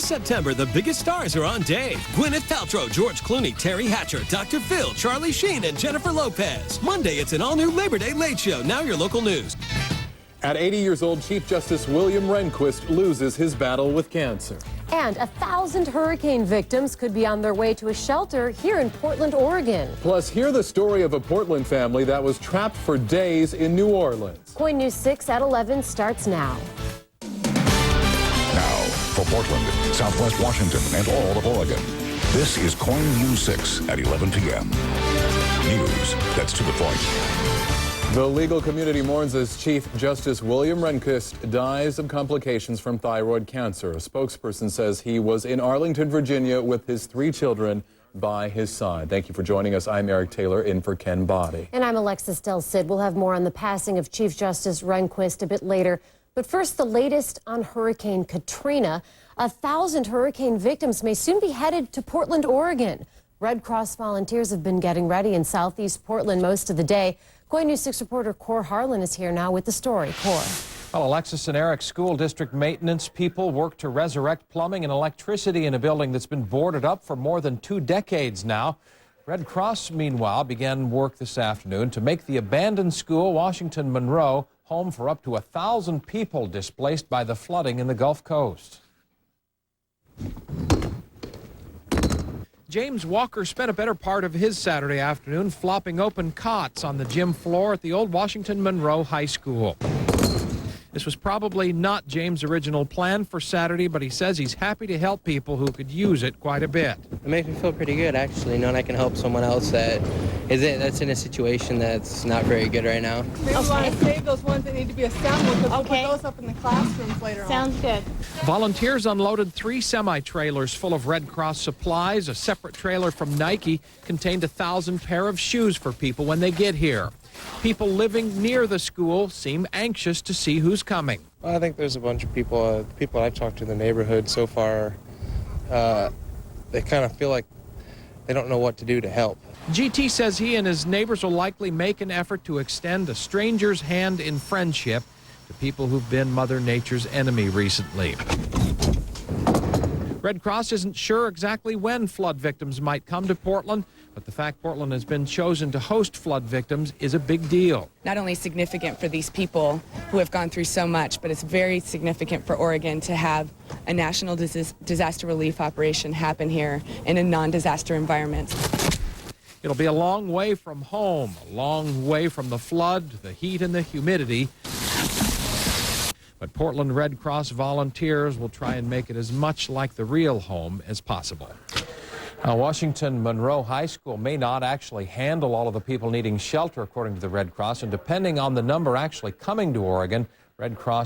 This September, the biggest stars are on Dave. Gwyneth Paltrow, George Clooney, Terry Hatcher, Dr. Phil, Charlie Sheen, and Jennifer Lopez. Monday, it's an all-new Labor Day Late Show. Now your local news. At 80 years old, Chief Justice William Rehnquist loses his battle with cancer. And 1,000 hurricane victims could be on their way to a shelter here in Portland, Oregon. Plus, hear the story of a Portland family that was trapped for days in New Orleans. KOIN News 6 at 11 starts now. Now, for Portland, Southwest Washington, and all of Oregon, this is KOIN News 6 at 11 p.m. News that's to the point. The legal community mourns as Chief Justice William Rehnquist dies of complications from thyroid cancer. A spokesperson says he was in Arlington, Virginia with his 3 children by his side. Thank you for joining us. I'm Eric Taylor, in for Ken Body. And I'm Alexis Del Cid. We'll have more on the passing of Chief Justice Rehnquist a bit later. But first, the latest on Hurricane Katrina. 1,000 hurricane victims may soon be headed to Portland, Oregon. Red Cross volunteers have been getting ready in southeast Portland most of the day. KOIN News 6 reporter Cor Harlan is here now with the story. Cor. Well, Alexis and Eric, school district maintenance people work to resurrect plumbing and electricity in a building that's been boarded up for more than 2 decades now. Red Cross, meanwhile, began work this afternoon to make the abandoned school, Washington Monroe, home for up to 1,000 people displaced by the flooding in the Gulf Coast. James Walker spent a better part of his Saturday afternoon flopping open cots on the gym floor at the old Washington Monroe High School. This was probably not James' original plan for Saturday, but he says he's happy to help people who could use it quite a bit. It makes me feel pretty good, actually, knowing I can help someone else that's in a situation that's not very good right now. Maybe we want to save those ones that need to be assembled, because we'll put those up in the classrooms later on. Sounds good. Volunteers unloaded 3 semi-trailers full of Red Cross supplies. A separate trailer from Nike contained 1,000 pair of shoes for people when they get here. People living near the school seem anxious to see who's coming. Well, I think there's a bunch of people, people I've talked to in the neighborhood so far, they kind of feel like they don't know what to do to help. GT says he and his neighbors will likely make an effort to extend a stranger's hand in friendship to people who've been Mother Nature's enemy recently. Red Cross isn't sure exactly when flood victims might come to Portland, but the fact Portland has been chosen to host flood victims is a big deal. Not only significant for these people who have gone through so much, but it's very significant for Oregon to have a national disaster relief operation happen here in a non-disaster environment. It'll be a long way from home, a long way from the flood, the heat, and the humidity. But Portland Red Cross volunteers will try and make it as much like the real home as possible. Now, Washington Monroe High School may not actually handle all of the people needing shelter, according to the Red Cross, and depending on the number actually coming to Oregon, Red Cross